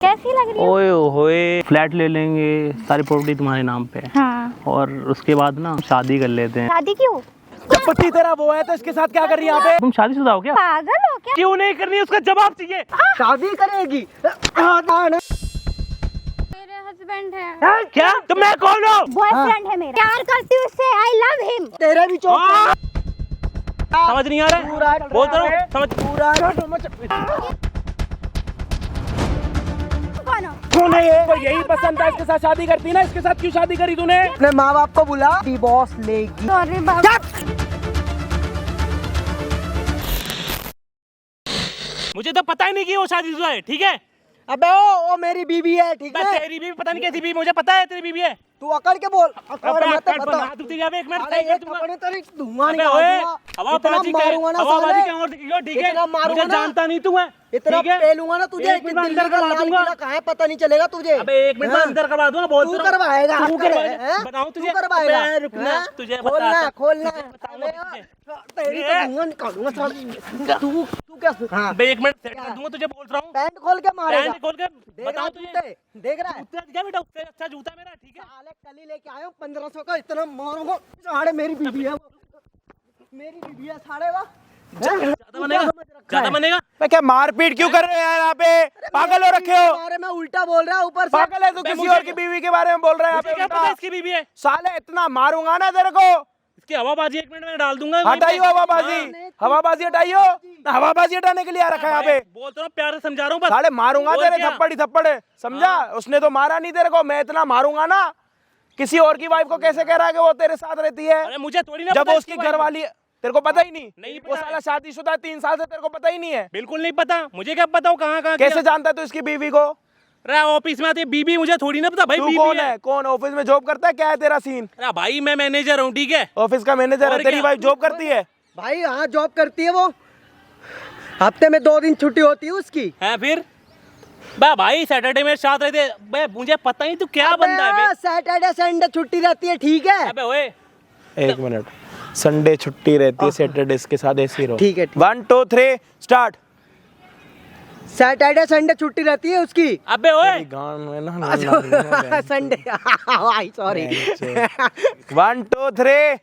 कैसी लग रही है? ओए होए, फ्लैट ले लेंगे, सारी प्रॉपर्टी तुम्हारे नाम पे। हाँ। और उसके बाद ना शादी कर लेते हैं। शादी क्यों? पति तेरा वो है तो इसके साथ क्या कर रही है यहाँ पे? तुम शादीशुदा हो क्या? पागल हो क्या? क्यों नहीं करनी, उसका जवाब चाहिए। शादी करेगी? मेरे हस्बैंड है। क्या? तो मैं कौन हूँ? बॉयफ्रेंड है मेरा। प्यार करती हूँ उससे। I love him. तेरे भी चौक समझ नहीं आ रहा है? बोलता रहो, समझ पूरा कौन हो? कौन है ये? तो यही पसंद है, इसके साथ शादी करती ना, इसके साथ क्यों शादी करी तूने? अपने माँ बाप को बुला, डिवोर्स लेगी। सॉरी बाबा। मुझे तो पता ही नहीं कि वो शादीशुदा है, ठीक है? अबे वो मेरी बीवी है, ठीक है? तेरी बीवी पता नहीं कैसी बीवी, मुझे पता है तेरी बीवी है। तू अकड़ के बोल। अकड़ मत बता। एक मिनट अरे एक कपड़े तेरी धुआं अबे निकाल ओए, दूंगा। हवाबाजी इतना मारूंगा ना हवाबाजी साले। क्या और दिखेगा, ठीक है? इतना मारूंगा मुझे ना। जानता नहीं तू है, इतना ठीक है? पेलूंगा ना तुझे, एक मिनट में दिल्ली अंदर का करवा लाल दूंगा। किला कहाँ है पता नहीं चलेगा तुझे। अबे एक मिनट में हाँ? अंदर करवा दूंगा, बोल तू तो रहा हूं। करवाएगा, तू करवाएगा, हैं? बताऊं तुझे? तू करवाएगा। अबे रुकना, हैं? तुझे खोलना बताता- खोलना। तुझे बताऊंगा अबे तुझे। तेरी तो धुआं निकालूंगा साले। तू क्या? हाँ। अबे एक मिनट सेट कर दूंगा, तुझे बोल रहा हूँ। पैंट खोल के मारेगा। पैंट खोल के देख रहा बताऊं है तुझे? जूते? देख रहा है? जूता क्या बेटा, उससे अच्छा जूता मेरा, ठीक है? साले कल ही लेके आया हूँ 1500 का, इतना मारूंगा साढ़े। मेरी बीवी है वो, मेरी बीवी है साढ़े। वो ज्यादा बनेगा, ज्यादा बनेगा। मैं क्या मारपीट क्यों कर रहे हैं यहाँ पे? पागल हो रखे हो? बारे में उल्टा बोल रहा है ऊपर से। पागल है तू? किसी और की बीवी के बारे में बोल रहा है यहाँ मुझे पे क्या उल्टा? पता इसकी बीवी है? साले इतना मारूंगा ना तेरे को। इसकी हवाबाजी 1 मिनट में डाल दूंगा। वहीं पे। हटाइयो हवाबाजी, हाँ। हवाबाजी हटाइयो। हवाबाजी हटाने के लिए आ रखा है यहाँ पे। बोल तो रहा हूं, प्यार से समझा रहा हूँ बस। साले मारूंगा और तेरे क्या? थप्पड़ ही थप्पड़, समझा? उसने तो मारा नहीं तेरे को, मैं इतना मारूंगा ना। किसी और की वाइफ को कैसे कह रहा है कि वो तेरे साथ रहती है? अरे मुझे थोड़ी ना जब पता वो इसकी उसकी वाइफ घर वाली है, तेरे को पता ही नहीं? नहीं वो पता साला है। शादीशुदा है 3 साल से, तेरे को पता ही नहीं है? बिल्कुल नहीं पता, मुझे क्या पता हो कहाँ कहाँ कैसे जानता है तू इसकी बीवी को? अरे ऑफिस में आती है बीबी, मुझे थोड़ी ना पता भाई तू बीबी कौन है? कौन ऑफिस में जॉब करता है? क्या है तेरा सीन? अरे भाई मैं मैनेजर हूँ, ठीक है? ऑफिस का मैनेजर है? और तेरी क्या? वाइफ जॉब करती है? भाई हाँ जॉब करती है वो, हफ्ते में 2 दिन छुट्टी होती है उसकी। है फिर भाई सैटरडे में साथ रहते बे, मुझे पता ही तू क्या बंदा है बे? सैटरडे संडे छुट्टी रहती है, ठीक है? अबे ओए, एक मिनट, संडे छुट्टी रहती है, सैटरडे के साथ ऐसे ही रहो। ठीक है, ठीक। 1 2 3 स्टार्ट। सैटरडे संडे छुट्टी रहती है उसकी। अबे ओए, गान में ना संडे भाई सॉरी। 1 2 3।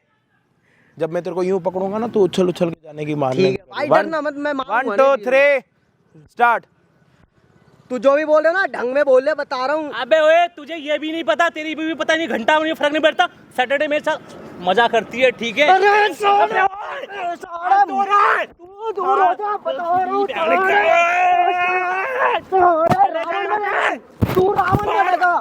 जब मैं तेरे को यूं पकड़ूंगा ना, तू उछल उछल के जाने की मारने। ठीक है भाई, डरना मत, मैं 1 2 3 स्टार्ट। तू जो भी बोल रहा ना ढंग में बोल ले, बता रहा हूँ। अबे ओए, तुझे ये भी नहीं पता, तेरी भी पता नहीं, घंटा में फर्क नहीं पड़ता। सैटरडे मेरे साथ मजा करती है, ठीक है? अरे दूर हो जा, बता रहा हूँ। तू रावण बनेगा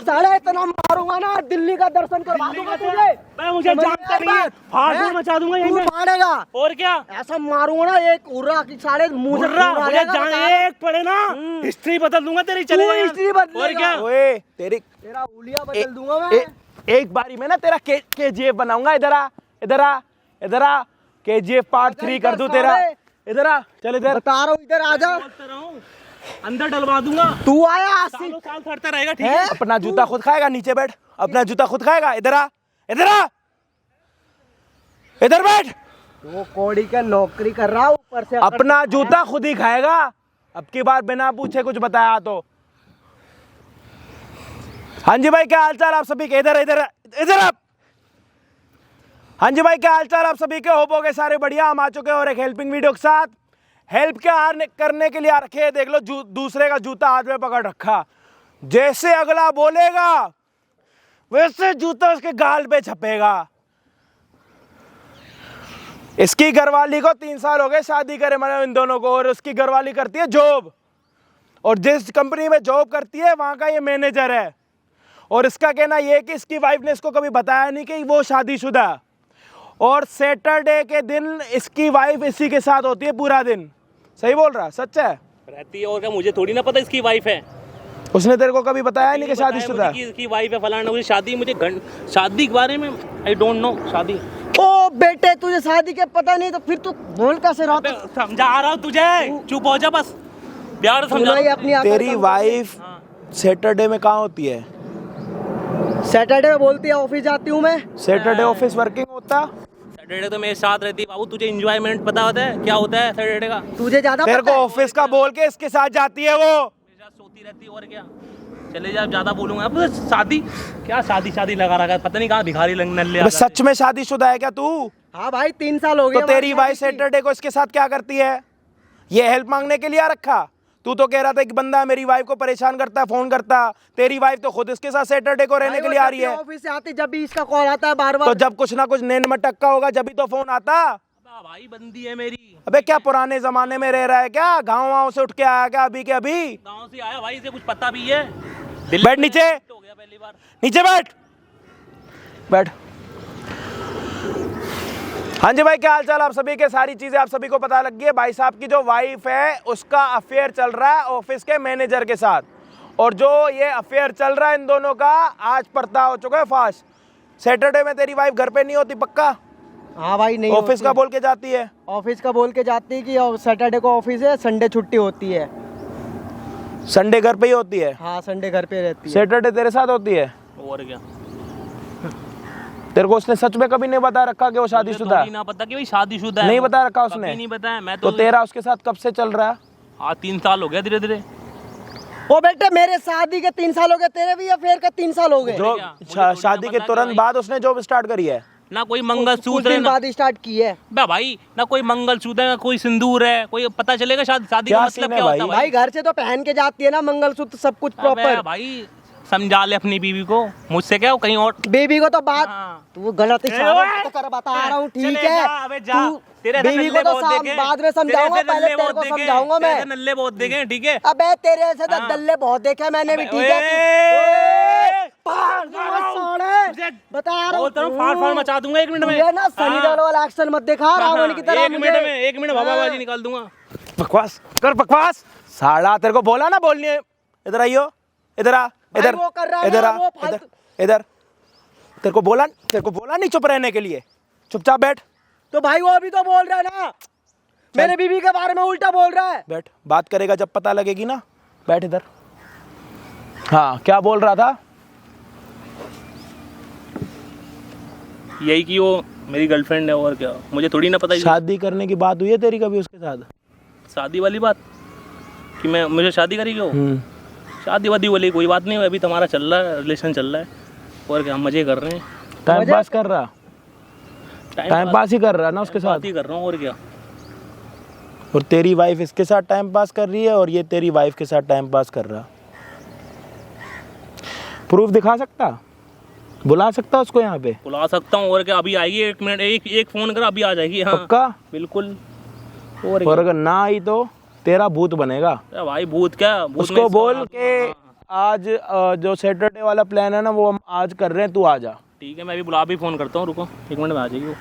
साले, इतना मारूंगा ना दिल्ली का दर्शन करवा दूंगा तुझे। मैं मुझे जानता नहीं है, फाड़ मचा दूंगा यहीं तू पे। मारेगा, और क्या? ऐसा मारूंगा ना एक उर्रा की साले मुंह से मुर्रा, खून आ मुझे जाएगा, जान बता रहा हूँ। एक पड़े ना, हिस्ट्री बदल दूंगा तेरी, चले तू जा यहाँ। history बदलेगा। और क्या? ओए तेरी तेरा उलिया बदल दूंगा मैं। एक बारी में ना तेरा केजीएफ बनाऊंगा। इधर आ, इधर आ, इधर आ। केजीएफ पार्ट 3 कर दूं तेरा। इधर आ, चल इधर। बता रहा हूँ, इधर आजा। बोलता रहा हूँ, अंदर डलवा दूंगा। तू आया आसिफ, सालों साल फटता रहेगा, ठीक है? अपना जूता खुद खाएगा, नीचे बैठ। अपना जूता खुद खाएगा। इधर आ, इधर आ, इधर बैठ। वो कोड़ी का नौकरी कर रहा, ऊपर से अपना जूता खुद ही खाएगा। अब की बार बिना पूछे कुछ बताया तो। हाँ जी भाई, क्या हालचाल आप सभी के? इधर इधर इधर आप। हाँ जी भाई, क्या हालचाल आप सभी के? होप हो गए सारे बढ़िया। हम आ चुके हैं और एक हेल्पिंग वीडियो के साथ। हेल्प क्या करने के लिए आ रखे हैं, देख लो। दूसरे का जूता हाथ में पकड़ रखा। जैसे अगला बोलेगा वैसे जूता उसके गाल पे छपेगा। इसकी घरवाली को 3 साल हो गए शादी करे, मतलब इन दोनों को। और उसकी घरवाली करती है जॉब, और जिस कंपनी में जॉब करती है वहां का ये मैनेजर है। और इसका कहना ये है कि इसकी वाइफ ने इसको कभी बताया नहीं कि वो शादीशुदा है। और सैटरडे के दिन इसकी वाइफ इसी के साथ होती है पूरा दिन। सही बोल रहा, सच है? रहती है, और क्या? मुझे थोड़ी ना पता इसकी वाइफ है। उसने तेरे को कभी बताया नहीं कि शादीशुदा है? इसकी वाइफ है फलाना, मुझे शादी, मुझे शादी के बारे में आई डोंट नो। शादी ओ बेटे, तुझे शादी के पता नहीं तो फिर तू बोल कैसे रहा? अबे, समझा रहा हूँ तुझे, चुप हो जा बस, प्यार से समझा। अपनी तेरी वाइफ सैटरडे में कहाँ होती है? सैटरडे में बोलती है ऑफिस जाती हूँ मैं। सैटरडे ऑफिस वर्किंग होता? सैटरडे तो मेरे साथ रहती है बाबू। तुझे एंजॉयमेंट पता होता है क्या होता है सैटरडे का? तुझे ज्यादा तेरे को पता है? ऑफिस का बोल के इसके साथ जाती है वो। मेरे साथ सोती घूमती रहती है और क्या। चले जा, ज्यादा बोलूंगा अब शादी क्या, शादी लगा रखा है, पता नहीं कहाँ भिखारी नल्ले आ अबे जाते हैं। सच में शादीशुदा है क्या तू? हाँ भाई 3 साल हो गए तो तेरी वाइफ सैटरडे को इसके साथ क्या करती है? ये हेल्प मांगने के लिए आ रखा? तू तो कह रहा था कि बंदा मेरी वाइफ को परेशान करता है, फोन करता। तेरी वाइफ तो खुद इसके साथ सैटरडे को रहने के लिए आ रही है। ऑफिस से आती जब भी इसका कॉल आता है बार बार। तो जब कुछ ना कुछ नैन में टक्का होगा जब भी तो फोन आता। भाई बंदी है मेरी। अबे क्या पुराने जमाने में रह रहा है क्या? गाँव से उठ के आया क्या अभी के अभी? गाँव से आया भाई, इसे कुछ पता भी है? बैठ नीचे, हो गया पहली बार। नीचे बैठ। हाँ जी भाई, क्या हाल चाल आप सभी के? सारी चीजें आप सभी को पता लग गई है। भाई साहब की जो वाइफ है उसका अफेयर चल रहा है ऑफिस के मैनेजर के साथ, और जो ये अफेयर चल रहा है इन दोनों का आज पर्दा हो चुका है फाश। सैटरडे में तेरी वाइफ घर पे नहीं होती पक्का? हाँ भाई नहीं ऑफिस का बोल के जाती है। ऑफिस का बोल के जाती है कि सैटरडे को ऑफिस है, संडे छुट्टी होती है। संडे घर पे ही होती है? हाँ संडे घर पे रहती है। सैटरडे तेरे साथ होती है? और क्या। तेरे को उसने सच में कभी नहीं बता रखा कि वो शादीशुदा है? ना पता कि भाई शादीशुदा है। नहीं वो। बता रखा उसने? कभी नहीं बताया। मैं तो तेरा उसके साथ कब से चल रहा है? हाँ 3 साल हो गया धीरे धीरे। ओ बेटे मेरे शादी के 3 साल हो गए, तेरे भी अफेयर का 3 साल हो गए। जो शादी के तुरंत बाद उसने जॉब स्टार्ट करी है? ना कोई कुछ मंगलसूत्र दिन बाद स्टार्ट की है भाई, ना कोई मंगलसूत्र है, ना कोई सिंदूर है, कोई पता चलेगा शादी का क्या मतलब सीन है क्या होता है भाई। घर से तो पहन के जाती है ना मंगलसूत्र, सब कुछ अबे प्रॉपर। भाई समझा ले अपनी बीवी को, मुझसे क्या कहीं और। बेबी को तो बात हाँ। तू गलत इशारा कर बता रहा हूँ, ठीक है। तू बेबी को तो बाद में समझाऊंगा, पहले तेरे को समझाऊंगा मैं। नल्ले बहुत देखे, ठीक है। अबे तेरे से तो दल्ले बहुत देखे मैंने भी, ठीक है। बता रहा हूँ फाड़ मचा दूंगा 1 मिनट में। ये ना सनी देओल वाला एक्शन मत दिखा रावण की तरह। 1 मिनट भवाबाजी निकाल दूंगा। बकवास कर बकवास साला, तेरे को बोला ना बोलनी है। इधर आइयो, इधर आ, इधर वो कर रहा है इधर ना, आ, वो इधर फालतू। इधर। तेरे को बोला नहीं चुप रहने के लिए? चुपचाप बैठ। तो भाई वो अभी तो बोल रहा है ना, मेरे बीवी के बारे में उल्टा बोल रहा है। बैठ, बात करेगा जब पता लगेगी ना। बैठ इधर। हाँ क्या बोल रहा था? यही कि वो मेरी गर्लफ्रेंड है और क्या, मुझे थोड़ी ना पता। शादी करने की बात हुई है तेरी कभी उसके साथ? शादी वाली बात कि मुझे शादी करेगी वो? शादी वादी वाली कोई बात नहीं है, अभी तुम्हारा चल रहा है, रिलेशन चल रहा है और क्या, हम मजे कर रहे हैं। टाइम पास कर रहा? टाइम पास ही कर रहा ना उसके साथ ही कर रहा हूँ और क्या। और तेरी वाइफ इसके साथ टाइम पास कर रही है और ये तेरी वाइफ के साथ टाइम पास कर रहा। प्रूफ दिखा सकता? बुला सकता उसको यहाँ पे? बुला सकता हूँ और क्या। अभी आएगी 1 मिनट, एक फोन कर, अभी आ जाएगी। हाँ पक्का? बिल्कुल। और अगर ना आई तो तेरा भूत बनेगा। भाई भूत क्या, भूत उसको बोल के आज जो सैटरडे वाला प्लान है ना वो हम आज कर रहे हैं, तू आ जा। ठीक है, मैं भी बुला भी फोन करता हूँ, रुको 1 मिनट में आ जाएगी वो।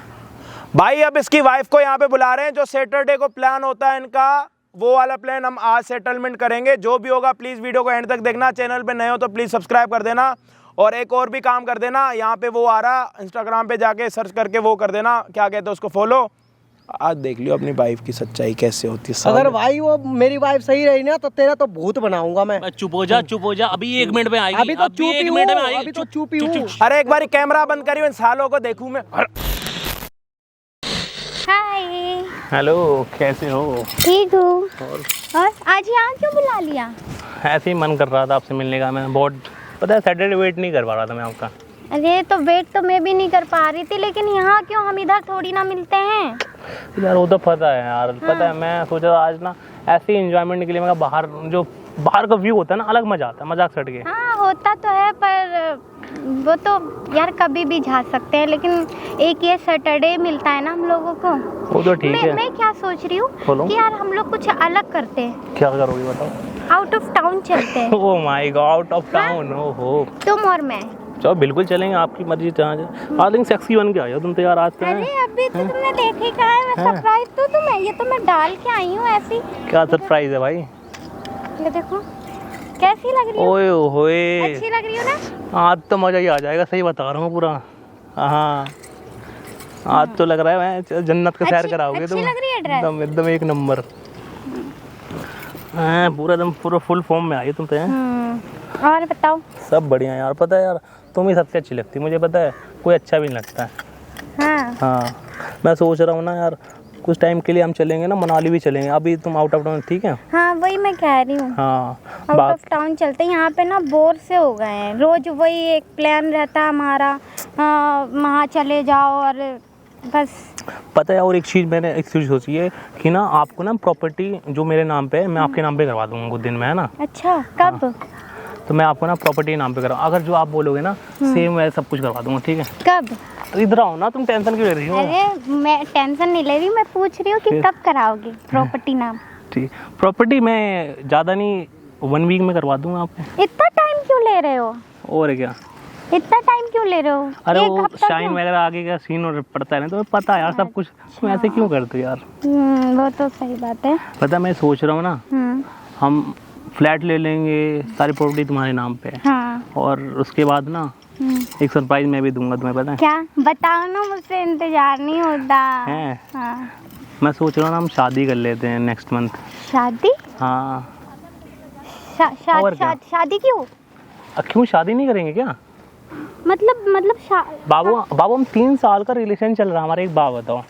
भाई अब इसकी वाइफ को यहाँ पे बुला रहे हैं। जो सैटरडे को प्लान होता है इनका, वो वाला प्लान हम आज सेटलमेंट करेंगे। जो भी होगा प्लीज वीडियो को एंड तक देखना। चैनल पे नए हो तो प्लीज सब्सक्राइब कर देना, और एक और भी काम कर देना, यहाँ पे वो आ रहा इंस्टाग्राम पे जाके सर्च करके वो कर देना, क्या कहते हैं उसको, फॉलो। आज देख लियो अपनी वाइफ की सच्चाई कैसे होती है। अगर भाई वो मेरी वाइफ सही रही ना तो तेरा तो भूत बनाऊंगा मैं। चुप हो जा, अभी 1 मिनट में आएगी। अभी तो चुप ही 1 मिनट में हूँ, आएगी। अभी तो चुप ही हूँ। अरे एक बार कैमरा बंद करियो, इन सालों को देखूं मैं। हाय। हेलो, कैसे हो? ठीक हूँ। और आज यहाँ क्यों बुला लिया? ऐसे ही मन कर रहा था आपसे मिलने का। मैं बहुत, पता है, सैटरडे वेट नहीं कर पा रहा था मैं आपका। अरे तो वेट तो मैं भी नहीं कर पा रही थी, लेकिन यहाँ क्यों, हम इधर थोड़ी ना मिलते हैं। यार वो तो पता है यार, पता है। मैं सोचा आज ना ऐसे ही एंजॉयमेंट के लिए, मैं बाहर का व्यू होता है ना, अलग मजा आता है, मजाक छट के। हाँ होता तो है, पर वो तो यार कभी भी जा सकते हैं, लेकिन एक ये सैटरडे मिलता है ना हम लोगों को। वो तो ठीक है। मैं क्या सोच रही हूँ कि यार हम लोग कुछ अलग करते हैं। क्या करोगी बताओ? आउट ऑफ टाउन चलते हैं। Oh my God, out of town. ओहो, तुम और मैं। चलो बिल्कुल चलेंगे, आपकी मर्जी। आज लेकिन सेक्सी बन के आई हो तुम तो यार आज तो। अरे अभी तो तुमने देख ही कहा है, मैं सरप्राइज तो तुम्हें, ये तो मैं डाल के आई हूँ ऐसी। क्या सरप्राइज है भाई? ये देखो कैसी लग रही है। ओए होए, अच्छी लग रही हो ना? आज तो मजा ही आ जाएगा, सही बता रहा हूँ पूरा। हाँ आज तो लग रहा है मैं जन्नत का सैर कराओगे तुम। अच्छी लग रही है ड्रेस। एकदम 1 नंबर। हाँ पूरा फुल फॉर्म में आई तुम तो। और बताओ? सब बढ़िया यार। पता है यार, तुम ही सबसे अच्छी लगती मुझे, पता है, कोई अच्छा भी नहीं लगता है। हाँ। हाँ मैं सोच रहा हूँ ना यार, कुछ टाइम के लिए हम चलेंगे ना, मनाली भी चलेंगे। अभी तुम आउट ऑफ टाउन, ठीक है? हाँ वही मैं कह रही हूँ, हाँ आउट ऑफ टाउन चलते हैं। यहाँ पे ना बोर से हो गए हैं, रोज वही एक प्लान रहता है हमारा, वहाँ चले जाओ और बस। पता है, और एक चीज़ सोची है कि ना आपको ना प्रॉपर्टी जो मेरे नाम पे है मैं आपके नाम पे करवा दूंगा कुछ दिन में, है ना? अच्छा कब? तो मैं आपको ना प्रॉपर्टी नाम पे करवा, अगर जो आप बोलोगे ना सेम मैं सब कुछ करवा दूंगा, ठीक है? कब? इधर आओ ना, तुम टेंशन क्यों ले रही हो? अरे मैं टेंशन नहीं ले रही, मैं पूछ रही हूँ कि कब कराओगे प्रॉपर्टी नाम? ठीक, प्रॉपर्टी मैं ज़्यादा नहीं 1 वीक में करवा दूंगा आपको। इतना टाइम क्यों ले रहे हो? और क्या, इतना टाइम क्यों ले रहे हो? अरे एक वो हफ्ता शाइन क्यों? वगैरह आगे का सीन और पड़ता है ना, तुम्हें पता है यार सब कुछ, तुम ऐसे क्यों करते हो यार? वो तो सही बात है। पता है, मैं सोच रहा हूँ ना हम फ्लैट ले लेंगे, सारी प्रॉपर्टी तुम्हारे नाम पे है। हाँ। और उसके बाद ना एक सरप्राइज मैं भी दूंगा तुम्हें, पता है? क्या? बताओ ना, मुझसे इंतजार नहीं होता है? हाँ। मैं सोच रहा हूँ ना हम शादी कर लेते हैं नेक्स्ट मंथ। शादी? हाँ। और क्या? शादी क्यों? क्यों शादी नहीं करेंगे क्या? मतलब बाबू हम 3 साल का रिलेशन चल रहा है हमारा, एक बात बताओ,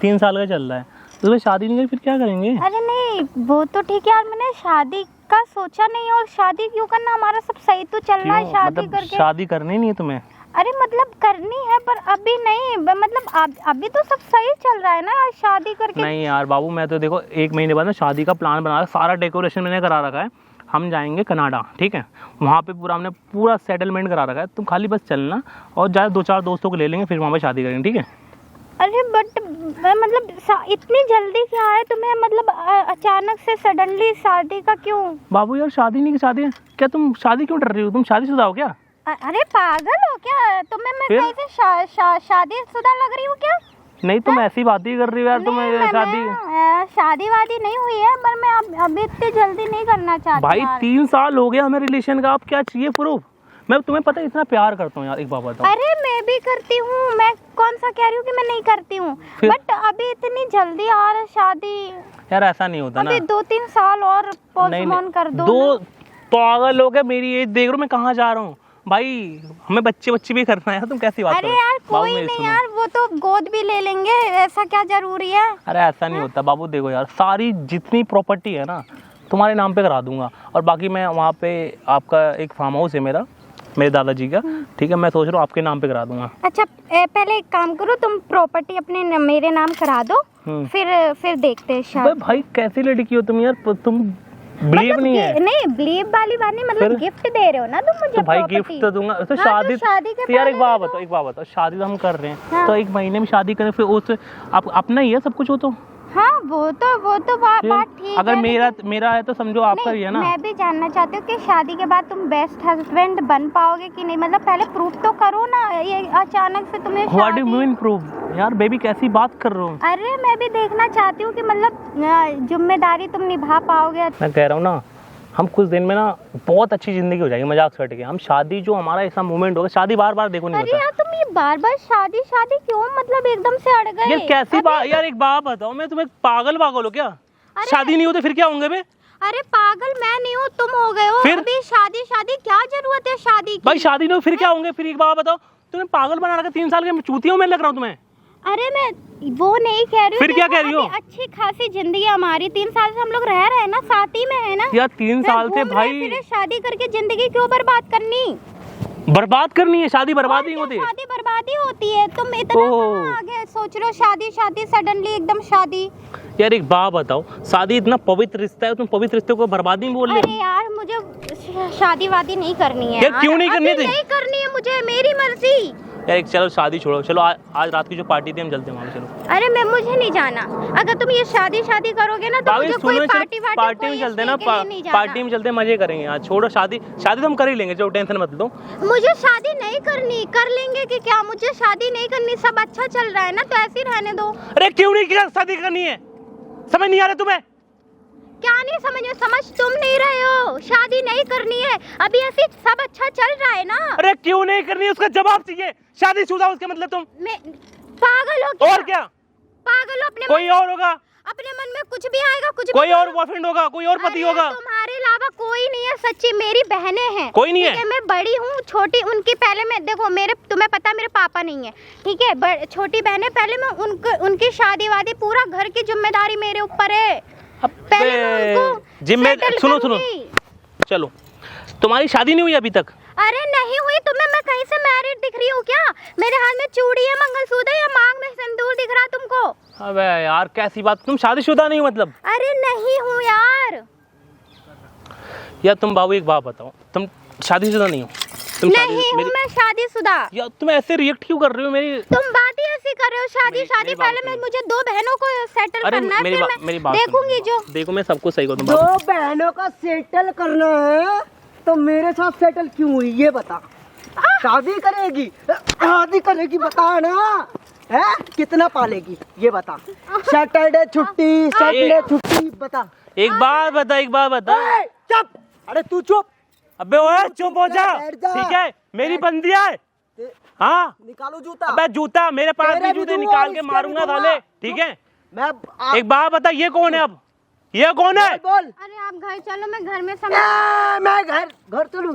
3 साल का चल रहा है, तो फिर शादी नहीं करें फिर क्या करेंगे? अरे नहीं, वो तो ठीक है यार, मैंने शादी का सोचा नहीं, और शादी क्यों करना, हमारा सब सही तो चल रहा है। क्यों? शादी मतलब करके शादी करनी नहीं है तुम्हें? अरे मतलब करनी है पर अभी नहीं, मतलब अभी तो सब सही चल रहा है ना, शादी करके। नहीं यार बाबू, मैं तो देखो 1 महीने बाद ना शादी का प्लान बना रहा, सारा डेकोरेशन मैंने करा रखा है, हम जाएंगे कनाडा, ठीक है? वहाँ पे हमने पूरा सेटलमेंट करा रखा है, तुम खाली बस चलना और ज़्यादा 2-4 दोस्तों को ले लेंगे, फिर वहाँ पे शादी करेंगे, ठीक है? अरे बट मतलब इतनी जल्दी क्या है तुम्हें, मतलब अचानक से सडनली शादी का क्यों? बाबू यार शादी नहीं की शादी है क्या? तुम शादी क्यों डर रही हो? तुम शादीशुदा हो क्या? अरे पागल हो क्या तुम्हें? मैं फिर? कैसे शादीशुदा लग रही हूँ क्या? नहीं तुम ऐसी बात ही कर रही हो यार, तुम शादी वादी नहीं हुई है, पर मैं अभी इतनी जल्दी नहीं करना चाहती भाई यार। 3 साल हो गया हमें रिलेशन का, आप क्या चाहिए प्रूफ? मैं तुम्हें पता है इतना प्यार करता हूँ यार, एक बात बताओ। अरे मैं भी करती हूँ, मैं कौन सा कह रही हूँ कि मैं नहीं करती हूँ, बट अभी इतनी जल्दी यार शादी। यार ऐसा नहीं होता ना, अभी 2-3 साल और पोस्टपोन कर दो। पागल हो गए, मेरी एज देख रहे हो मैं कहाँ जा रहा हूँ भाई, हमें बच्चे भी करना है, तुम कैसी बात अरे यार कोई नहीं यार, वो तो गोद भी ले लेंगे, ऐसा क्या जरूरी है? अरे ऐसा नहीं होता बाबू, देखो यार सारी जितनी प्रॉपर्टी है ना तुम्हारे नाम पे करा दूंगा, और बाकी मैं वहाँ पे आपका एक फार्म हाउस है मेरे दादाजी का, ठीक है? मैं सोच रहा हूँ आपके नाम पे करा दूंगा। अच्छा पहले एक काम करो, तुम प्रॉपर्टी अपने मेरे नाम करा दो, फिर देखते हैं शायद। भाई कैसी लड़की हो तुम यार, तुम बिलीव नहीं है? नहीं बिलीव वाली बात नहीं, मतलब गिफ्ट दे रहे हो ना तुम मुझे। तो भाई गिफ्ट तो दूंगा, तो शादी के यार एक बात बताओ, शादी तो हम कर रहे हैं, तो 1 महीने में शादी करें, फिर उस अपना ही है सब कुछ, हो तो हाँ वो तो बात ठीक अगर है। मेरा है तो समझो आपका ही है ना। मैं भी जानना चाहती हूँ कि शादी के बाद तुम बेस्ट हस्बैंड बन पाओगे कि नहीं, मतलब पहले प्रूफ तो करो ना, ये अचानक से तुम्हें what do you mean proof? यार बेबी कैसी बात कर रहे हो? अरे मैं भी देखना चाहती हूँ कि मतलब जिम्मेदारी तुम निभा पाओगे। मैं कह रहा हूँ ना, हम कुछ दिन में ना बहुत अच्छी जिंदगी हो जाएगी, मजाक छोड़ के। हम शादी जो हमारा ऐसा मोमेंट होगा, शादी बार देखो नहीं अरे होता। यार तुम ये बार शादी क्यों, मतलब एकदम से अड़ गए? यार कैसी बात, यार एक बात बताओ, मैं तुम्हें पागल हो क्या? शादी नहीं होती फिर क्या होंगे बे? अरे पागल मैं नहीं हूँ, तुम हो गए हो। फिर अभी शादी क्या जरूरत है शादी की? भाई शादी नहीं हो फिर क्या होंगे? फिर एक बात बताओ, तुम्हें पागल बना रखा 3 साल के, चूतिया हूं मैं लग रहा हूँ तुम्हें? अरे मैं वो नहीं कह रही हूँ। फिर क्या कह रही हो? अच्छी खासी जिंदगी हमारी 3 साल से हम लोग रह रहे हैं ना, साथ ही में है ना यार 3 साल से भाई, फिर शादी करके जिंदगी क्यों बर्बाद करनी? बर्बाद करनी है? शादी बर्बाद नहीं होती? शादी बर्बादी होती है, तुम इतना आगे सोच रहे हो। शादी सडनली एकदम शादी। यार एक बात बताओ, शादी इतना पवित्र रिश्ता है, तुम पवित्र रिश्ते को बर्बादी बोल रहे हो? अरे यार मुझे शादी वादी नहीं करनी है यार। क्यों नहीं करनी थी? नहीं करनी है मुझे, मेरी मर्जी। यार चलो शादी छोड़ो, चलो आज रात की जो पार्टी थी हम चलते हैं वहाँ, चलो। अरे मुझे नहीं जाना, अगर तुम ये शादी करोगे ना तो मुझे कोई पार्टी में चलते हैं ना, पार्टी में चलते हैं, मजे करेंगे यार। छोड़ो शादी तो हम कर ही लेंगे, चलो टेंशन मत लो। मुझे शादी नहीं करनी, कर लेंगे कि क्या, मुझे शादी नहीं करनी, सब अच्छा चल रहा है ना, तो ऐसे ही रहने दो। अरे क्यों नहीं शादी करनी है? समझ नहीं आ रहा तुम्हें? क्या नहीं समझ तुम नहीं रहे हो? शादी नहीं करनी है, अभी ऐसे सब अच्छा चल रहा है ना। अरे क्यों नहीं करनी है उसका जवाब चाहिए। शादीशुदा उसके मतलब तुम पागल हो क्या? और क्या पागल हो? अपने कोई और होगा, अपने मन में कुछ भी आएगा, कुछ कोई और बॉयफ्रेंड होगा, कोई और पति होगा। तुम्हारे अलावा कोई नहीं है, सच्ची मेरी बहनें हैं। कोई नहीं है? ठीक है, मैं बड़ी हूँ, छोटी उनकी पहले मैं देखो, मेरे तुम्हें पता है मेरे पापा नहीं है, ठीक है, छोटी बहनें पहले मैं उनकी शादी वादी पूरा घर की जिम्मेदारी मेरे ऊपर है। पहले मैं उनको जिम्मेदारी सुनो चलो, तुम्हारी शादी नहीं हुई अभी तक? अरे नहीं हुई, तुम्हें मैं कहीं से मैरिड दिख रही हूँ क्या? मेरे हाथ में चूड़ी है, मंगलसूत्र है, या मांग में सिंदूर दिख रहा तुमको? अबे यार कैसी बात, तुम शादीशुदा नहीं हो मतलब? अरे नहीं हूँ यार। तुम बाबू एक बात बताओ, तुम शादीशुदा नहीं हो? तुम नहीं हूँ मैं शादीशुदा। यार तुम ऐसे रिएक्ट क्यों कर रही हो मेरी? तुम बात ही ऐसी कर रहे हो, शादी पहले मैं मुझे 2 बहनों को सेटल करना है, फिर मैं देखूंगी जो। देखो मैं सबको सही कहूँ, 2 बहनों का सेटल करना है तो मेरे साथ सेटल क्यों हुई ये बता। शादी करेगी बता ना, है कितना पालेगी ये बता। सैटरडे छुट्टी, संडे छुट्टी बता। एक बात बता। चुप, अरे तू चुप। अबे ओए चुप हो जा, ठीक है? मेरी बंदी है। हाँ निकालो जूता। अबे जूता मेरे पास भी, जूते निकाल के मारूंगा साले, ठीक है? मैं एक बात बता, ये कौन है अब? ये कौन है? बोल। अरे आप घर चलो, मैं घर में मैं घर चलूं?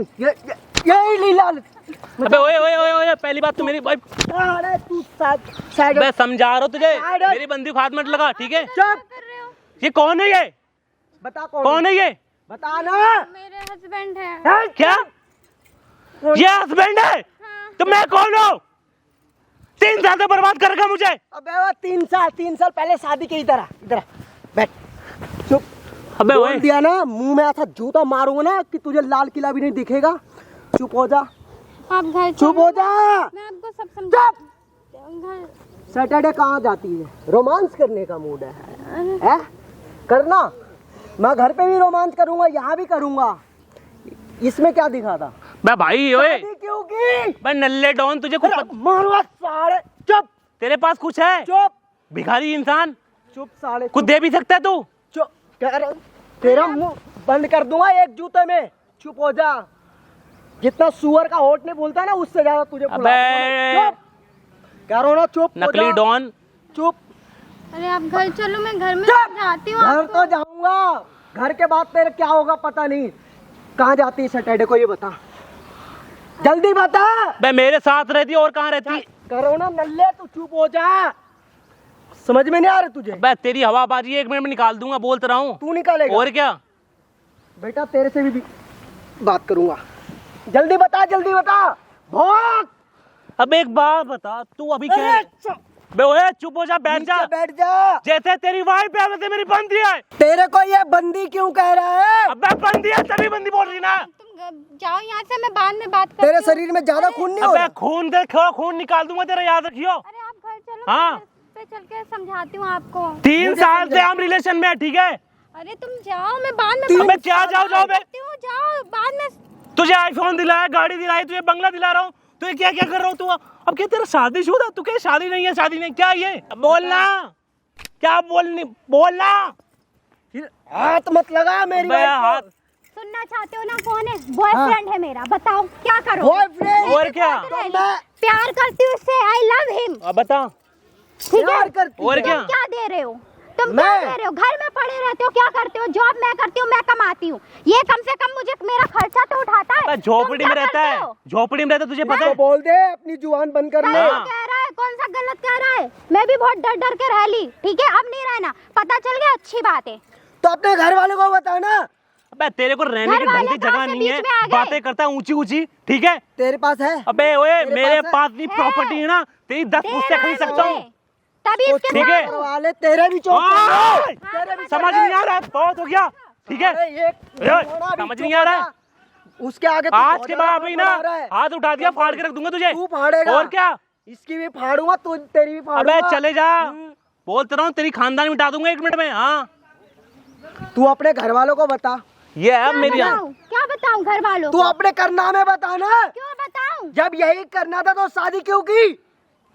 यही लीला। अबे ओए पहली बात तो मेरी भाई, अरे तू साइड। मैं समझा रहा हूँ तुझे, मेरी बंदी को हाथ मत लगा, ठीक है? चुप। ये कौन है? ये बता कौन है? ये बता ना। मेरे हस्बैंड है। क्या ये हस्बैंड है? तो मैं कौन हूँ? 3 साल से बर्बाद करेगा मुझे। अबे वो 3 साल पहले शादी की। इधर बैठ। चुप। अबे बोल दिया ना, मुंह में ऐसा जूता मारूंगा ना कि तुझे लाल किला भी नहीं दिखेगा। चुप हो जा। आप घर चुप हो जा। मैं आपको सब समझा। सैटरडे कहाँ जाती है? रोमांस करने का मूड है? करना। मैं घर पे भी रोमांस करूंगा, यहाँ भी करूंगा। इसमें क्या दिखा था? बे भाई ओए क्यों की? बे नल्ले डॉन, तुझे कुछ मारूंगा साले। चुप। तेरे पास कुछ है? चुप। भिखारी इंसान, चुप साले। कुछ दे भी सकता है तू? चुप। तेरा मुंह बंद कर दूंगा एक जूते में। चुप हो जा। जितना सुअर का होठ नहीं बोलता ना, उससे ज्यादा तुझे अबे कह रहा हूं ना, चुप। नकली डॉन। चुप। अरे आप घर चलो, मैं घर में जाती हूँ। घर तो जाऊंगा, घर के बाद तेरे क्या होगा पता नहीं। कहाँ जाती है सैटरडे को ये बता, जल्दी बता। बे मेरे साथ रहती है और कहाँ रहती? करो ना नल्ले, तू चुप हो जा। समझ में नहीं आ रहा तुझे? बे तेरी हवाबाजी 1 मिनट में निकाल दूंगा, बोलता रहा हूँ। तू निकालेगा? और क्या बेटा, तेरे से भी बात करूंगा। जल्दी बता भौंक। अब एक बात बता, तू अभी क्या है? बे ओए चुप हो जा, बैठ जा। जैसे तेरी वाइफ है वैसे मेरी बंदी है। तेरे को ये बंदी क्यों कह रहा है? अबे बंदी है तभी बंदी बोल रही ना। तुम जाओ यहाँ से, मैं बाद में बात करती तेरे हूँ। शरीर में ज्यादा खून नहीं हो अबे रहा? खून देखो, खून निकाल दूंगा तेरा, याद रखियो। अरे आप घर चलो, हाँ। मैं घर पे चल के समझाती हूँ आपको। 3 साल से हम रिलेशन में है, ठीक है? अरे तुम जाओ, मैं बाद में अबे क्या जाओ बे? जाओ बाद में। तुझे आईफोन दिलाया, गाड़ी दिलाई, तुझे बंगला दिला रहा हूँ, तू क्या कर रहा हूँ तू? अब क्या तेरा शादीशुदा? तू क्या शादी नहीं है क्या? ये बोलना क्या बोलना। हाथ मत लगा मेरी हाथ। सुनना चाहते हो ना, कौन है? बॉयफ्रेंड है मेरा, बताओ क्या करो? बॉयफ्रेंड? और क्या? प्यार करती हूँ उससे, आई लव हिम। अब बता। ठीक है? और क्या? क्या दे रहे हो तुम? क्या दे रहे हो? घर में पड़े रहते हो, क्या करते हो? जॉब मैं करती हूँ, मैं कमाती हूँ, ये कम से कम मुझे मेरा खर्चा तो उठाता है। झोपड़ी में रहता है, झोपड़ी में रहता, तुझे पता है? बोल दे, अपनी जुबान बंद कर ले। कह रहा है, कौन सा गलत कह रहा है? मैं भी बहुत डर के रह ली, ठीक है? अब नहीं रहना, पता चल गया, अच्छी बात है। तो अपने घर वालों को बता ना। अबे तेरे को रहने की ढंग की जगह नहीं है, बातें करता है ऊंची, ठीक है? तेरे पास है? अबे ओए मेरे पास भी प्रॉपर्टी है ना, तेरी 10 पुश्ते खरीद सकता हूँ, तभी इसके ठीक है? वाले तेरे भी समझ नहीं आ रहा, बहुत हो गया, ठीक है? समझ नहीं आ रहा। उसके आगे आज के बाद भी ना हाथ उठा दिया, फाड़ के रख दूंगा तुझे। तू फाड़ेगा? और क्या? इसकी भी फाड़ूंगा, तू तेरी भी फाड़ूंगा। अबे चले जा, बोलते रहो, तेरी खानदान मिटा दूंगा 1 मिनट में। हाँ तू अपने घर वालों को बता। ये है मेरी। क्या बताऊं घर वालों? तू अपने करना में बता ना। क्यों बताऊं? जब यही करना था तो शादी क्यों की?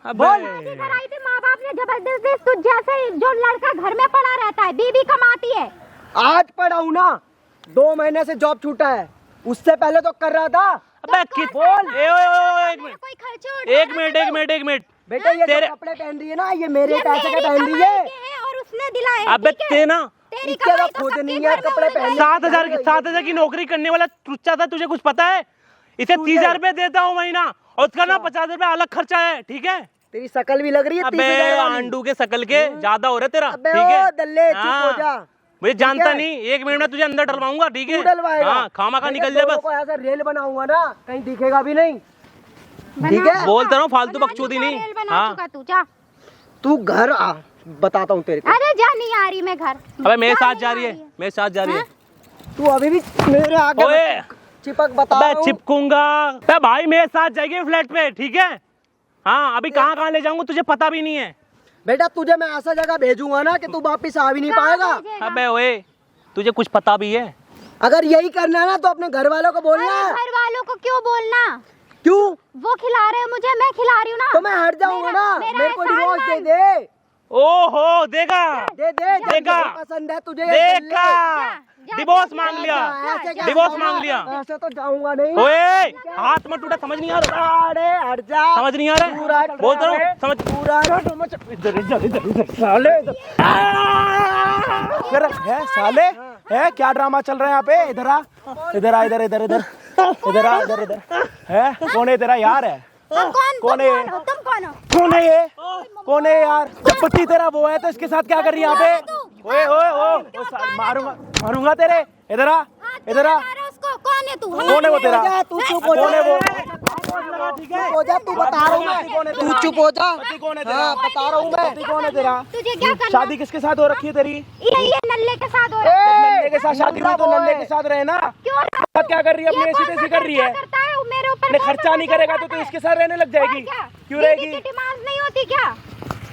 बोल। शादी कराई थी माँ बाप ने जबरदस्ती, तुझ जैसे जो लड़का घर में पड़ा रहता है, बीवी कमाती है। आज पड़ा हूँ ना, 2 महीने से जॉब छूटा है, उससे पहले तो कर रहा था। अबे बोल। एक मिनट बेटा, ये तेरे कपड़े पहन रही है ना, ये मेरे पैसे के पहन रही है और उसने दिलाए। अबे ते ना तेरी इसके कमाई तो तो खुद सबके नहीं घर है में कपड़े उड़ गई। पहने। 7,000 की नौकरी करने वाला टुच्चा था, तुझे कुछ पता है? इसे 30,000 रुपए देता हूँ महीना, और उसका ना 50 रुपए अलग खर्चा है, ठीक है? तेरी शकल भी लग रही है अबे 30,000 वाली। आंडू के शकल के ज्यादा हो रहा है तेरा, अबे ठीक है? ओ दल्ले चुप हो जा। मुझे जानता है? नहीं, 1 मिनट में तुझे अंदर डलवाऊंगा, ठीक है? तू डलवाएगा। हाँ, खामा खा निकल देखा, जा दोनों बस। को ऐसा रेल बनाऊंगा ना, कहीं दिखेगा भी नहीं। ठीक है? बोलता रहा फालतू बना बकचोदी चुका, नहीं। रेल बना हाँ। चुका तू, जा। तू घर आ, बताता हूँ तेरे को। अरे जा, नहीं आ रही मैं घर। अबे मेरे जा, साथ नहीं जा आ रही है, रही मेरे साथ जा रही है। तू अभी भी मेरे आगे ओए, चिपक बता अबे रहा हूँ। चिपकूंगा। अबे भाई मेरे साथ जाएगी फ्लैट पे, ठीक है? हाँ, अभी कहाँ ले जाऊंगा तुझे पता भी नहीं है। बेटा तुझे मैं ऐसा जगह भेजूंगा ना कि तू वापिस आ भी नहीं पाएगा। अबे ओए, तुझे कुछ पता भी है? अगर यही करना है ना तो अपने घर वालों को बोलना है। घर वालों को क्यों बोलना? क्यों? वो खिला रहे हैं मुझे, मैं खिला रही हूँ ना। तो मैं हट जाऊंगा ना, मेरे को एहसान डिवोर्स दे मान। दे। ओहो, देखा दे दे, जब देखा। तुझे पसंद है तुझे ये देखा, जा, डिवोर्स जा, मांग जा, लिया, ऐसे क्या डिवोर्स जाऊंगा? मांग लिया। ऐसे तो जाऊंगा नहीं। ओए, हाथ में टूटा, समझ नहीं आ रहा? अरे हट जा। समझ नहीं आ रहा पूरा है? बोलता रहा हूँ, समझ। पूरा इधर साले फिर है साले है क्या ड्रामा चल रहा है यहाँ पे? इधर आ, इधर आ, इधर इधर इधर इधर आ, इधर इधर है। कौन है तेरा यार है? तुम कौन कौन है? हो? तुम कौन हो? कौन है ये? कौन है यार? जब पति तेरा वो है तो इसके साथ क्या कर रही है यहाँ पे? ओए ओए ओए, मारूंगा मारूंगा तेरे। इधर आ, इधर आ। उसको कौन है तू? कौन है वो तेरा? तू चुप हो कौन है वो? चुप हो जा, तू बता रहा हूँ मैं। तू चुप हो जा। पति कौन है तेरा? हाँ, बता रहा हूँ मैं। पति कौन है तेरा? तुझे क्या करना? शादी किसके साथ हो रखी है तेरी? ये नल्ले के साथ हो रहा है। नन्हे के साथ शादी हुई तो नन्हे के साथ रहे ना। क्यों? अब क्या कर रही है? अपने ये ऐसी कौन तैसी सा कर रही है। खर्चा करता है वो मेरे ऊपर? अपने कौन खर्चा सा नहीं करेगा तो करता तू है? इसके साथ रहने लग जाएगी। और क्या? क्यों बीवी रहेगी? की डिमांड्स नहीं होती क्या?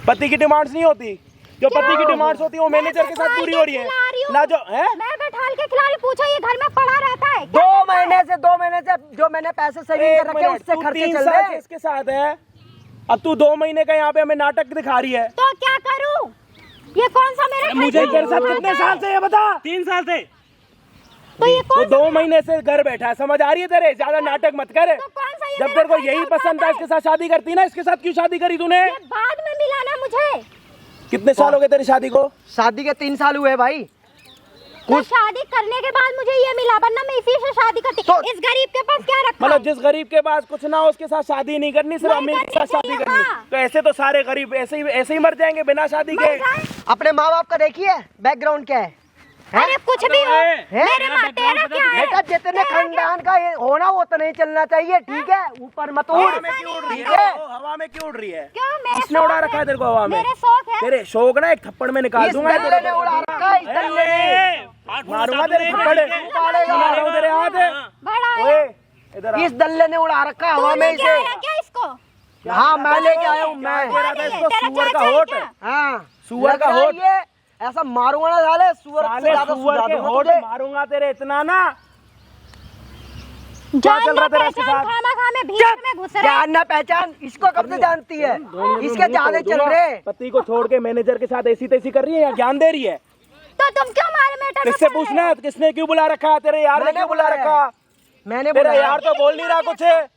पति की डिमांड्स नहीं होती, जो पति की डिमांड्स होती है वो मैनेजर के साथ पूरी हो रही है ना। जो है मैं बैठाल के खिला रही, पूछो ये घर में पड़ा रहता है। 2 महीने से जो मैंने पैसे सेविंग कर रखे उससे खर्चे चल रहे हैं। इसके साथ है। अब तू 2 महीने का यहाँ पे हमें नाटक दिखा रही है। तो क्या करूं? ये कौन सा मेरे मुझे खर्चे तेरे साथ में कितने साल से ये बता? 3 साल से। तो ये वो कौन 2 महीने से घर बैठा है, समझ आ रही है तेरे? ज्यादा नाटक मत कर। तो कौन सा ये जब मेरा तेरे को खर्चा यही पसंद था उठाता इसके साथ शादी करती ना, इसके साथ क्यों शादी करी तूने? है? ये बाद में मिला ना मुझे। कितने साल हो गए तेरी शादी को? शादी के 3 साल हुए भाई। तो शादी करने के बाद मुझे ये मिला, वरना मैं इसी से शादी करती। तो- इस गरीब के पास क्या रखा? मतलब जिस गरीब के पास कुछ ना हो उसके साथ शादी नहीं करनी, सिर्फ नहीं अमीर के करनी साथ शादी चाहिए, करनी। हाँ। तो ऐसे तो सारे गरीब ऐसे ही मर जाएंगे बिना शादी के। मर जाए। अपने माँ बाप का देखिए बैकग्राउंड क्या है। अरे कुछ भी हो, है? मेरे माँ तेरा क्या है? बेटा जितने खानदान का ये होना वो तो नहीं चलना चाहिए, ठीक है? ऊपर मत उड़। हवा में क्यों उड़ रही ठीक है? है? हवा में क्यों उड़ रही है? क्यों? मेरे किसने उड़ा शौक रखा है तेरे को हवा में? मेरे शौक है। तेरे शौक ना एक थप्पड़ में निकाल इस दूंगा। दल्ले ने उड़ा रखा है, इस दल्ले ने। मारूंगा तेरे थप्पड़। मार रहा हूँ तेरे हाथ। बड़ा है। ओए इधर आ। इस दल्ले ने उड़ा रखा है हवा में तूने क्या इसे। है क्या इसको? हाँ मैं लेके आया हूँ मैं। दे रहा था इसको तेरा सुअर का चाचा है होठ। क्या? हाँ सुअर का लग रहा है होठ। ये ऐसा मारूंगा ना साले, सुअर से साले ज्यादा सुअर सुझा के दूंगा होठ तुझे। मारूंगा तेरे इतना ना। क्या चल रहा तेरा इसके साथ? खामा में भीड़ में घुस रहे। जानना पहचान इसको कब से जानती है? इसके ज्यादा चल रहे। पति को छोड़ के मैनेजर के साथ ऐसी तैसी कर रही है या ज्ञान दे रही है? तो तुम क्यों मारे मेटर? किससे पूछना है? किसने क्यों बुला रखा है? तेरे यार ने मैंने क्यों बुला बुलाया। रखा? मैंने तेरा बुलाया। यार तो बोल नहीं रहा कुछ है।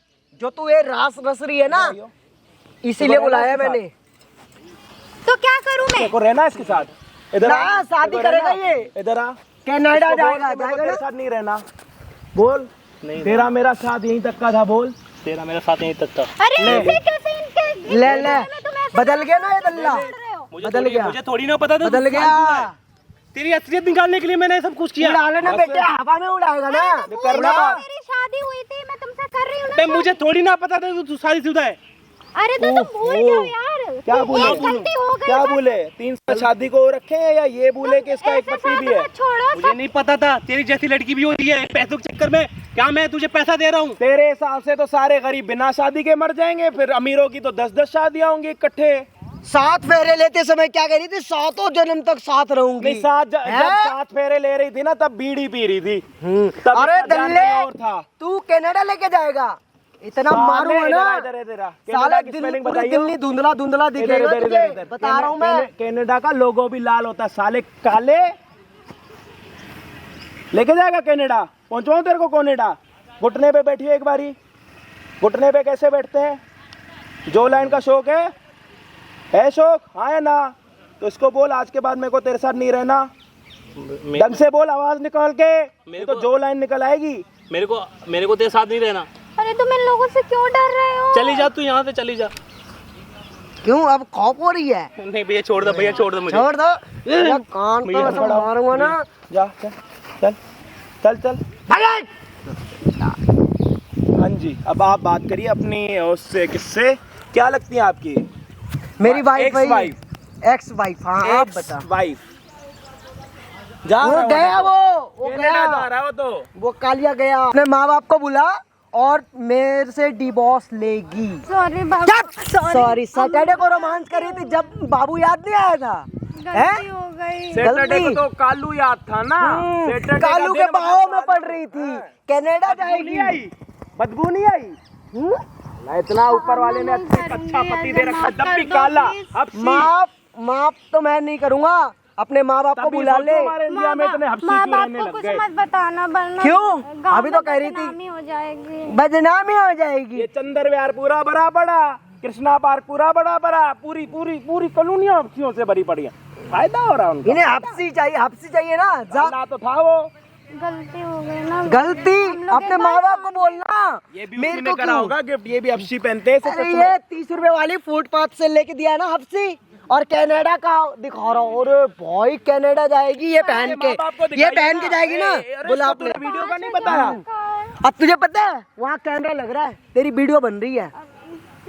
जो तू ये रास रस रही है ना, इसीलिए बुलाया मैंने। तो क्या करूं मैं? तेरे को रहना है इसके साथ? इधर आ। ना, शादी तेरे को करेगा रहना? ये। इधर आ। कनाडा इसको बोल जाएगा, कि मेरे को जाएगा तेरे ना? साथ नहीं रहना। बोल तेरा मेरा साथ यहीं तक का था। बोल तेरा मेरा साथ यहीं तक था। अरे ऐसे कैसे इनके ले ले, बदल गया ना ये दल्ला, बदल गया, मुझे थोड़ी ना पता था बदल गया। तेरी असलियत निकालने के लिए मैंने सब कुछ किया। उड़ा लेना बेटे, हवा में उड़ाएगा ना। करना बात। मेरी शादी हुई थी, मैं तुमसे कर रही हूँ बे, ना। मुझे थोड़ी ना पता था तू शादीशुदा है। अरे तो तुम भूल जाओ यार। क्या बोले? एक गलती हो गई क्या बस। बोले? 3 साल शादी को रखे हैं या ये बोले कि इसका एक ऐसे पति भी साथ है? मत छोड़ो मुझे नहीं पता था तेरी जैसी लड़की भी होती है पैसों के चक्कर में। क्या मैं तुझे पैसा दे रहा हूँ? तेरे हिसाब से तो सारे गरीब बिना शादी के मर जाएंगे, फिर अमीरों की तो 10-10 शादियां होंगी इकट्ठे। 7 फेरे लेते समय क्या कह रही थी? 7 जन्म तक साथ रहूंगी। नहीं, जब हैं? 7 फेरे ले रही थी ना तब बीड़ी पी रही थी। तब अरे इसका ध्यान दल्ले, कहीं और था। तू कनाडा लेके जाएगा, इतना साले, मारूंगा ना इधर इधर साला की दिल, स्पेलिंग पूरी बताइए। दिल्ली धुंधला धुंधला इधर दिखेगा इधर तुझे, इधर बता रहा हूँ मैं। कनाडा का लोगो भी लाल होता है। साले काले लेके जाएगा कनाडा। पहुंचवाऊं तेरे को कनाडा? घुटने पे बैठिए एक बारी। घुटने पे कैसे बैठते हैं? जो लाइन का शौक है शौक? हाँ या ना? तो इसको बोल आज के बाद मेरे को तेरे साथ नहीं रहना। ढंग से बोल, आवाज निकाल के, मेरे तो को- जो लाइन निकल आएगी। मेरे को तेरे साथ नहीं रहना। अरे तुम इन लोगों से क्यों डर रहे हो? चली जा तू यहाँ से, चली जा। क्यों अब खौफ हो रही है? नहीं भैया छोड़ दो, भैया छोड़ दो मुझे। छोड़ दो, तेरा कान तो भैया, ऐसा मारूंगा ना। जा चल चल चल चल। हाँ जी, अब आप बात करिए अपनी उससे, किससे क्या लगती है आपकी? मेरी wife Ex wife. Ex wife. हाँ आप बता। वाइफ जा वो रहा है गया, वो कनाडा गया, जा रहा है वो तो। वो कालिया गया। अपने माँ बाप को बुला और मेरे से डिवोर्स लेगी। सॉरी बाबा, सॉरी, सैटरडे को रोमांस करी थी जब बाबू याद नहीं आया था। गलती हो गई। सैटरडे को गलती। तो कालू याद था ना। सैटरडे का कालू दिन के बाहों में मतलब पड़ रही थी, कनाडा नहीं जाएगी। आई, बदबू नहीं आई। ना इतना ऊपर वाले ने अच्छा पति दे रखा, जब भी काला। अब माफ तो मैं नहीं करूंगा, अपने माँ बाप को बुला ले। हमारे इंडिया में इतने हफ्सी माँ क्यों बाप रहने को लग कुछ गए? मत बताना, वरना क्यों? गाँव अभी तो में कह रही थी। बदनामी हो जाएगी। बदनामी हो जाएगी। ये चंदर विहार पूरा बड़ा बड़ा, कृष्णा पार्क पूरा बड़ा बड़ा, पूरी पूरी पूरी कॉलोनियां हफ्सियों से भरी पड़ी है। फायदा हो रहा है उनका। इन्हें हफ्सी चाहिए ना। ना तो था वो। गलती हो गई ना। गलती अपने माँ बाप को बोलना। ये भी मेरे उसी ने को करा क्यों? होगा गिफ्ट। ये भी हफ्सी पहनते हैं अरे ये 30 रुपए वाली फुटपाथ से लेके दिया है ना हफ्सी, और कनाडा का दिखा रहा हूँ। अरे भाई कनाडा जाएगी ये पहन के, ये पहन के जाएगी ना। बोला आपने वीडियो का नहीं बताया। अब तुझे पता है वहाँ कैमरा लग रहा है, तेरी वीडियो बन रही है।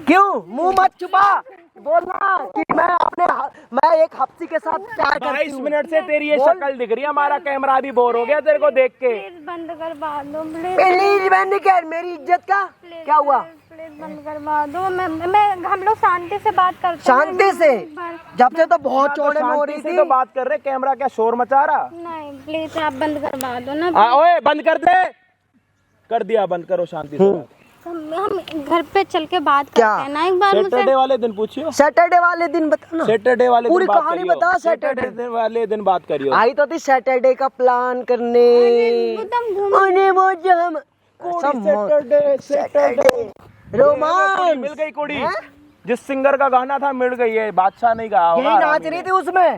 क्यों मुंह मत छुपा, बोलना कि मैं एक हफ्सी के साथ प्यार करती 22 हूँ। मिनट से तेरी ये बोल। शक्ल दिख रही है, हमारा कैमरा भी बोर हो गया तेरे को देख के। प्लीज बंद करवा दो, प्लीज प्लीज मैंने क्या, मेरी इज्जत का क्या हुआ? प्लीज बंद करवा दो। मैं हम लोग शांति से बात करते हैं। शांति से? जब से तो बहुत तो चौड़े में हो रही शांति से थी। तो बात कर रहे, कैमरा क्या शोर मचा रहा? नहीं प्लीज आप बंद करवा दो ना। ओए बंद कर दे। कर दिया, बंद करो शांति से। हम घर पे चल के बात क्या? करते हैं ना एक बार मुझसे। सैटरडे वाले दिन पूछियो। सैटरडे वाले दिन बता ना। सैटरडे वाले पूरी दिन बात कहानी करियो। बता। सैटरडे वाले दिन बात करियो। आई तो थी सैटरडे का प्लान करने। एकदम घूम अरे वो जो हम सैटरडे रोमांस मिल गई कुड़ी। हैं? जिस सिंगर का गाना था मिल गई है, बादशाह नहीं गा होगा। यही नाच रही थी उसमें,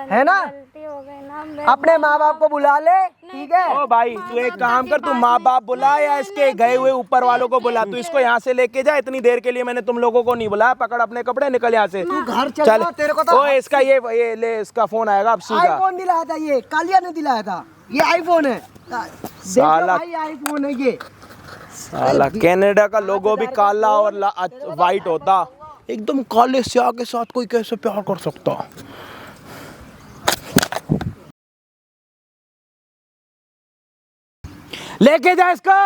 है ना? गलती हो गई ना। अपने माँ बाप को बुला ले, ठीक है? ओ भाई तू एक काम कर, तू माँ बाप बुला या इसके गए हुए ऊपर वालों को बुला। तू इसको यहाँ से लेके जा, इतनी देर के लिए मैंने तुम लोगों को नहीं बुलाया। पकड़ अपने कपड़े, निकल यहाँ से। तू घर चल, तेरे को तो ओ इसका ये ले, इसका फोन आएगा अब सीधा। आईफोन दिलाया था, ये कालिया ने दिलाया था। ये आईफोन है, साला। भाई आईफोन है ये। साला कनाडा का लोगो भी काला और वाइट होता। एकदम काले स्याह के साथ कोई कैसे प्यार कर सकता? लेके जा इसको।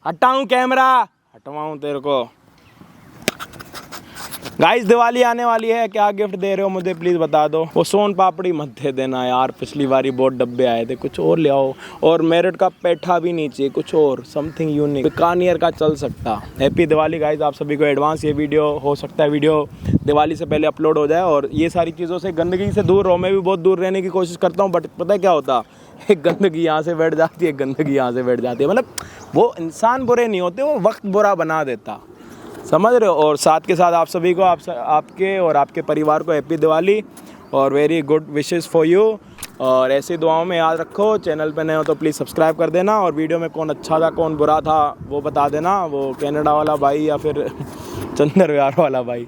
हटाऊं कैमरा? हटवाऊं तेरे को? गाइस दिवाली आने वाली है, क्या गिफ्ट दे रहे हो मुझे प्लीज बता दो। वो सोन पापड़ी मत दे देना यार, पिछली बारी बहुत डब्बे आए थे, कुछ और ले आओ। और मेरिट का पेठा भी नहीं चाहिए, कुछ और समथिंग यूनिक बीकानेर का चल सकता। हैप्पी दिवाली गाइस आप सभी को एडवांस। ये वीडियो हो सकता है वीडियो दिवाली से पहले अपलोड हो जाए। और ये सारी चीज़ों से, गंदगी से दूर रहो। मैं भी बहुत दूर रहने की कोशिश करता हूँ, बट पता है क्या होता, एक गंदगी यहाँ से बैठ जाती है, गंदगी यहाँ से बैठ जाती है। मतलब वो इंसान बुरे नहीं होते, वो वक्त बुरा बना देता, समझ रहे हो। और साथ के साथ आप सभी को, आपके और आपके परिवार को हैप्पी दिवाली और very good wishes for you. और ऐसी दुआओं में याद रखो। चैनल पे नए हो तो प्लीज़ सब्सक्राइब कर देना। और वीडियो में कौन अच्छा था कौन बुरा था वो बता देना, वो कनाडा वाला भाई या फिर चंदर विहार वाला भाई।